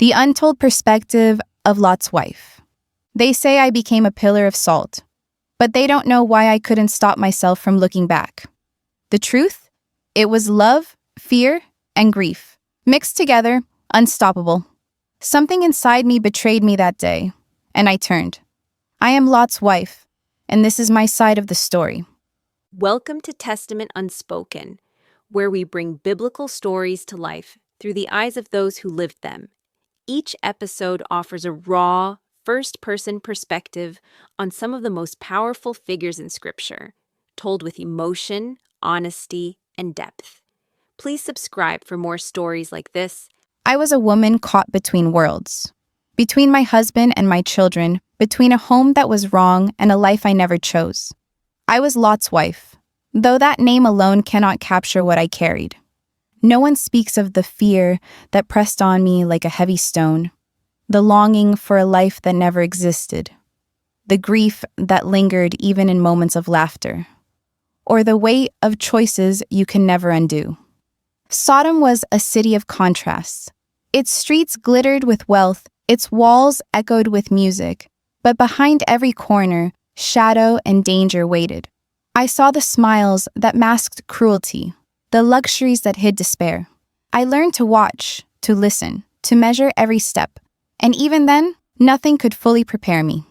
The untold perspective of Lot's wife. They say I became a pillar of salt, but they don't know why I couldn't stop myself from looking back. The truth? It was love, fear, and grief, mixed together, unstoppable. Something inside me betrayed me that day, and I turned. I am Lot's wife, and this is my side of the story. Welcome to Testament Unspoken, where we bring biblical stories to life through the eyes of those who lived them. Each episode offers a raw, first-person perspective on some of the most powerful figures in Scripture, told with emotion, honesty, and depth. Please subscribe for more stories like this. I was a woman caught between worlds. Between my husband and my children, between a home that was wrong and a life I never chose. I was Lot's wife, though that name alone cannot capture what I carried. No one speaks of the fear that pressed on me like a heavy stone, the longing for a life that never existed, the grief that lingered even in moments of laughter, or the weight of choices you can never undo. Sodom was a city of contrasts. Its streets glittered with wealth, its walls echoed with music, but behind every corner, shadow and danger waited. I saw the smiles that masked cruelty, the luxuries that hid despair. I learned to watch, to listen, to measure every step, and even then, nothing could fully prepare me.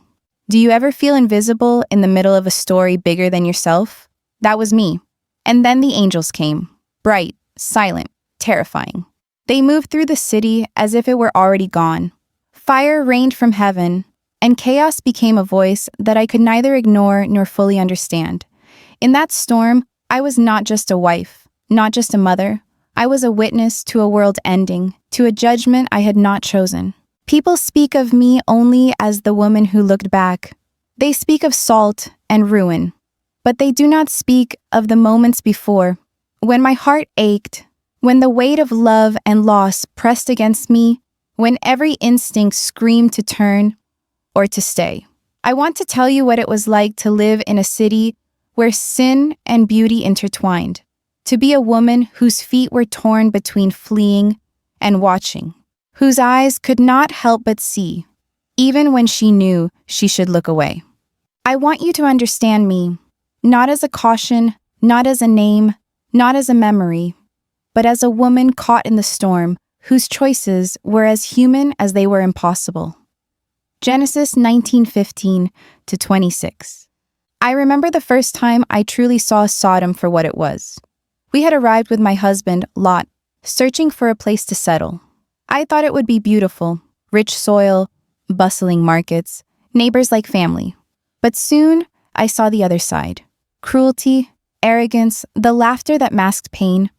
Do you ever feel invisible in the middle of a story bigger than yourself? That was me. And then the angels came, bright, silent, terrifying. They moved through the city as if it were already gone. Fire rained from heaven, and chaos became a voice that I could neither ignore nor fully understand. In that storm, I was not just a wife, not just a mother. I was a witness to a world ending, to a judgment I had not chosen. People speak of me only as the woman who looked back. They speak of salt and ruin, but they do not speak of the moments before, when my heart ached, when the weight of love and loss pressed against me, when every instinct screamed to turn or to stay. I want to tell you what it was like to live in a city where sin and beauty intertwined, to be a woman whose feet were torn between fleeing and watching, whose eyes could not help but see, even when she knew she should look away. I want you to understand me, not as a caution, not as a name, not as a memory, but as a woman caught in the storm, whose choices were as human as they were impossible. Genesis 19:15-26. I remember the first time I truly saw Sodom for what it was. We had arrived with my husband, Lot, searching for a place to settle. I thought it would be beautiful, rich soil, bustling markets, neighbors like family. But soon, I saw the other side. Cruelty, arrogance, the laughter that masked pain.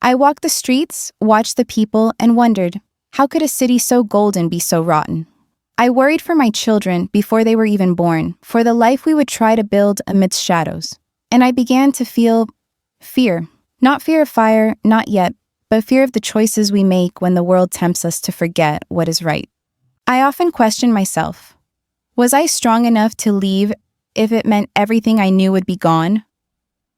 I walked the streets, watched the people, and wondered, how could a city so golden be so rotten? I worried for my children before they were even born, for the life we would try to build amidst shadows. And I began to feel fear. Not fear of fire, not yet, but fear of the choices we make when the world tempts us to forget what is right. I often question myself. Was I strong enough to leave if it meant everything I knew would be gone?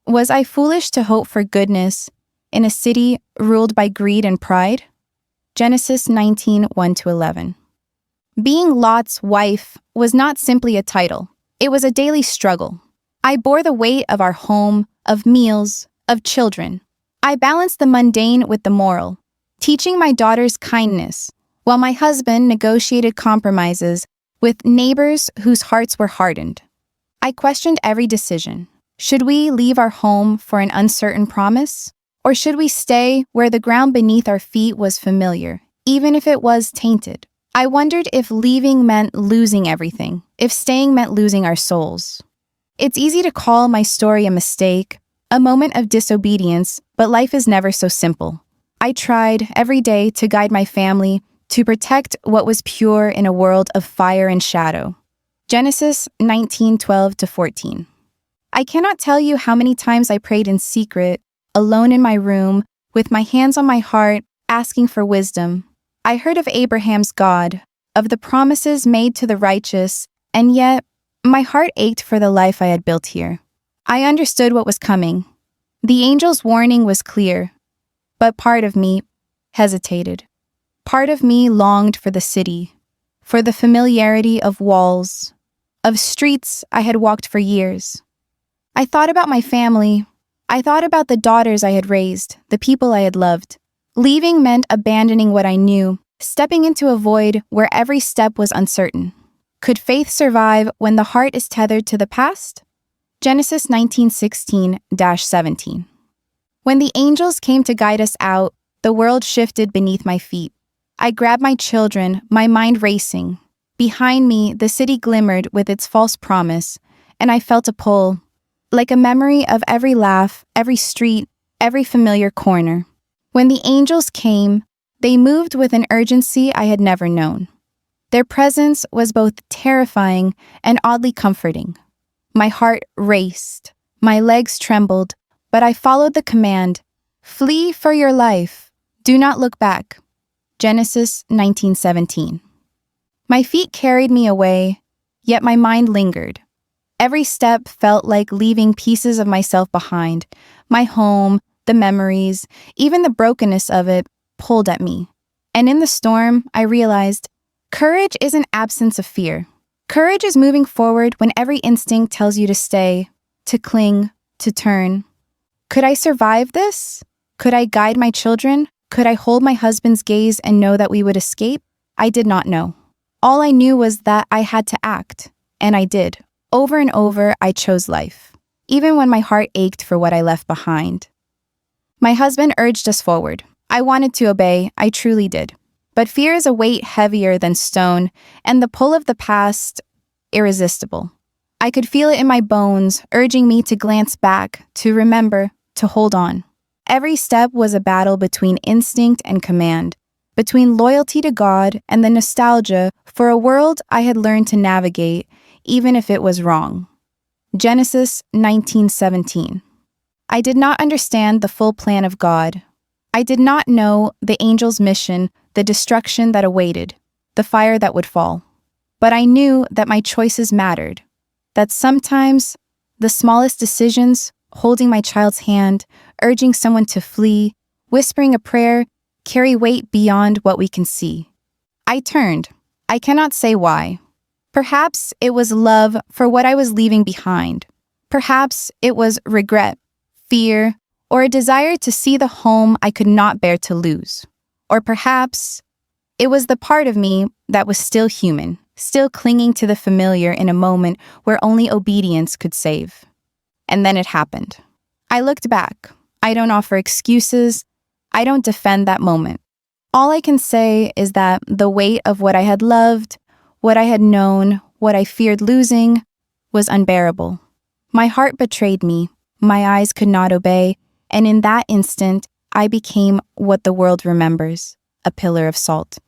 Was I foolish to hope for goodness in a city ruled by greed and pride? Genesis 19:1-11. Being Lot's wife was not simply a title. It was a daily struggle. I bore the weight of our home, of meals, of children. I balanced the mundane with the moral, teaching my daughters kindness, while my husband negotiated compromises with neighbors whose hearts were hardened. I questioned every decision. Should we leave our home for an uncertain promise? Or should we stay where the ground beneath our feet was familiar, even if it was tainted? I wondered if leaving meant losing everything, if staying meant losing our souls. It's easy to call my story a mistake, a moment of disobedience, but life is never so simple. I tried every day to guide my family, to protect what was pure in a world of fire and shadow. Genesis 19:12-14. I cannot tell you how many times I prayed in secret, alone in my room, with my hands on my heart, asking for wisdom. I heard of Abraham's God, of the promises made to the righteous, and yet my heart ached for the life I had built here. I understood what was coming. The angel's warning was clear, but part of me hesitated. Part of me longed for the city, for the familiarity of walls, of streets I had walked for years. I thought about my family. I thought about the daughters I had raised, the people I had loved. Leaving meant abandoning what I knew, stepping into a void where every step was uncertain. Could faith survive when the heart is tethered to the past? Genesis 19:16-17. When the angels came to guide us out, the world shifted beneath my feet. I grabbed my children, my mind racing. Behind me, the city glimmered with its false promise, and I felt a pull, like a memory of every laugh, every street, every familiar corner. When the angels came, they moved with an urgency I had never known. Their presence was both terrifying and oddly comforting. My heart raced, my legs trembled, but I followed the command, "Flee for your life, do not look back." Genesis 19:17. My feet carried me away, yet my mind lingered. Every step felt like leaving pieces of myself behind. My home, the memories, even the brokenness of it pulled at me. And in the storm, I realized courage isn't absence of fear. Courage is moving forward when every instinct tells you to stay, to cling, to turn. Could I survive this? Could I guide my children? Could I hold my husband's gaze and know that we would escape? I did not know. All I knew was that I had to act, and I did. Over and over, I chose life, even when my heart ached for what I left behind. My husband urged us forward. I wanted to obey, I truly did. But fear is a weight heavier than stone, and the pull of the past, irresistible. I could feel it in my bones, urging me to glance back, to remember, to hold on. Every step was a battle between instinct and command, between loyalty to God and the nostalgia for a world I had learned to navigate, even if it was wrong. Genesis 19:17. I did not understand the full plan of God. I did not know the angel's mission, the destruction that awaited, the fire that would fall. But I knew that my choices mattered, that sometimes the smallest decisions, holding my child's hand, urging someone to flee, whispering a prayer, carry weight beyond what we can see. I turned. I cannot say why. Perhaps it was love for what I was leaving behind. Perhaps it was regret, fear, or a desire to see the home I could not bear to lose. Or perhaps it was the part of me that was still human, still clinging to the familiar in a moment where only obedience could save. And then it happened. I looked back. I don't offer excuses. I don't defend that moment. All I can say is that the weight of what I had loved, what I had known, what I feared losing, was unbearable. My heart betrayed me. My eyes could not obey, and in that instant, I became what the world remembers, a pillar of salt.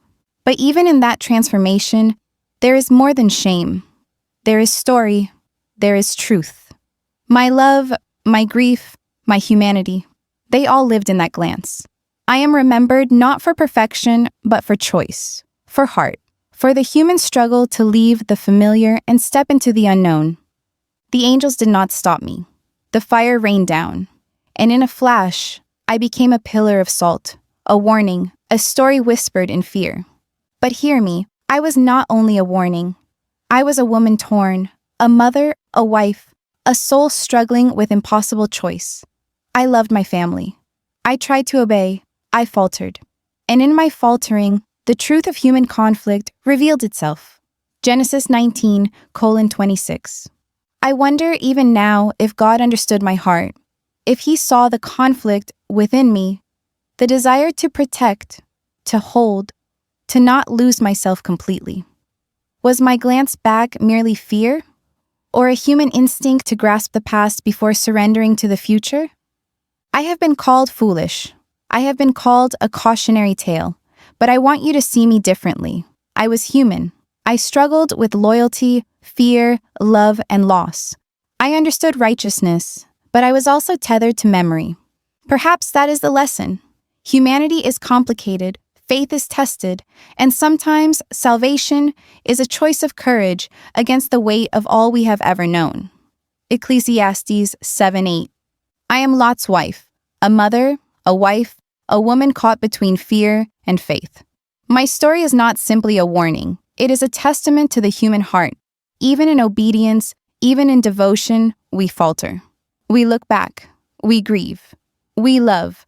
But even in that transformation, there is more than shame. There is story. There is truth. My love, my grief, my humanity, they all lived in that glance. I am remembered not for perfection, but for choice, for heart, for the human struggle to leave the familiar and step into the unknown. The angels did not stop me. The fire rained down, and in a flash, I became a pillar of salt, a warning, a story whispered in fear. But hear me, I was not only a warning. I was a woman torn, a mother, a wife, a soul struggling with impossible choice. I loved my family. I tried to obey. I faltered. And in my faltering, the truth of human conflict revealed itself. Genesis 19:26. I wonder even now if God understood my heart, if he saw the conflict within me, the desire to protect, to hold, to not lose myself completely. Was my glance back merely fear, or a human instinct to grasp the past before surrendering to the future? I have been called foolish. I have been called a cautionary tale, but I want you to see me differently. I was human. I struggled with loyalty, fear, love, and loss. I understood righteousness, but I was also tethered to memory. Perhaps that is the lesson. Humanity is complicated, faith is tested, and sometimes salvation is a choice of courage against the weight of all we have ever known. Ecclesiastes 7:8. I am Lot's wife, a mother, a wife, a woman caught between fear and faith. My story is not simply a warning, it is a testament to the human heart. Even in obedience, even in devotion, we falter. We look back, we grieve, we love.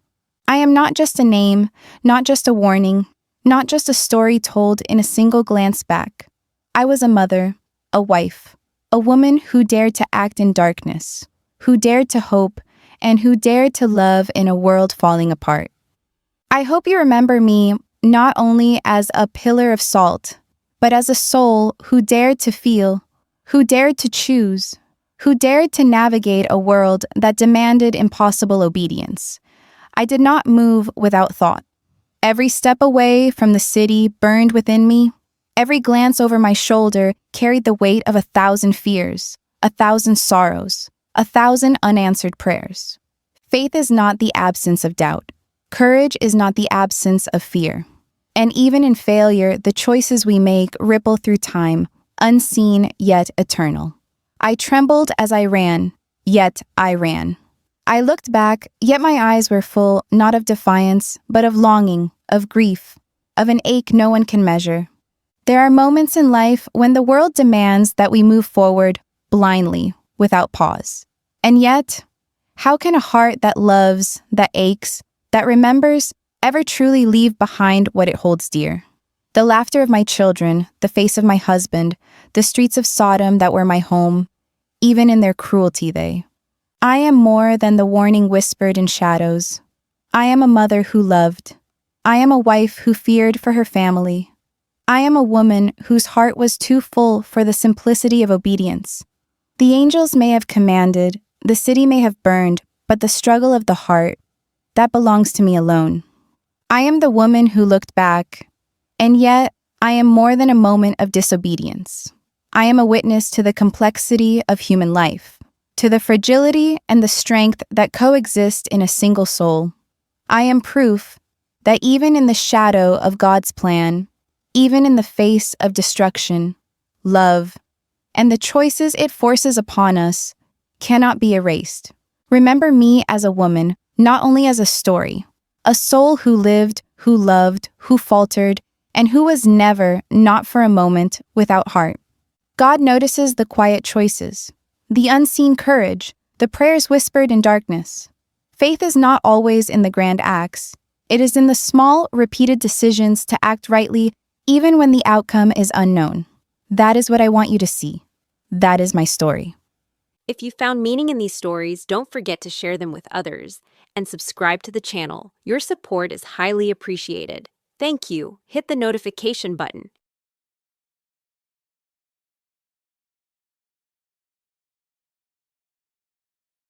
I am not just a name, not just a warning, not just a story told in a single glance back. I was a mother, a wife, a woman who dared to act in darkness, who dared to hope, and who dared to love in a world falling apart. I hope you remember me not only as a pillar of salt, but as a soul who dared to feel, who dared to choose, who dared to navigate a world that demanded impossible obedience. I did not move without thought. Every step away from the city burned within me. Every glance over my shoulder carried the weight of 1,000 fears, 1,000 sorrows, 1,000 unanswered prayers. Faith is not the absence of doubt. Courage is not the absence of fear. And even in failure, the choices we make ripple through time, unseen yet eternal. I trembled as I ran, yet I ran. I looked back, yet my eyes were full not of defiance, but of longing, of grief, of an ache no one can measure. There are moments in life when the world demands that we move forward blindly, without pause. And yet, how can a heart that loves, that aches, that remembers, ever truly leave behind what it holds dear? The laughter of my children, the face of my husband, the streets of Sodom that were my home, even in their cruelty I am more than the warning whispered in shadows. I am a mother who loved. I am a wife who feared for her family. I am a woman whose heart was too full for the simplicity of obedience. The angels may have commanded, the city may have burned, but the struggle of the heart, that belongs to me alone. I am the woman who looked back, and yet I am more than a moment of disobedience. I am a witness to the complexity of human life, to the fragility and the strength that coexist in a single soul. I am proof that even in the shadow of God's plan, even in the face of destruction, love, and the choices it forces upon us, cannot be erased. Remember me as a woman, not only as a story, a soul who lived, who loved, who faltered, and who was never, not for a moment, without heart. God notices the quiet choices, the unseen courage, the prayers whispered in darkness. Faith is not always in the grand acts. It is in the small, repeated decisions to act rightly, even when the outcome is unknown. That is what I want you to see. That is my story. If you found meaning in these stories, don't forget to share them with others and subscribe to the channel. Your support is highly appreciated. Thank you. Hit the notification button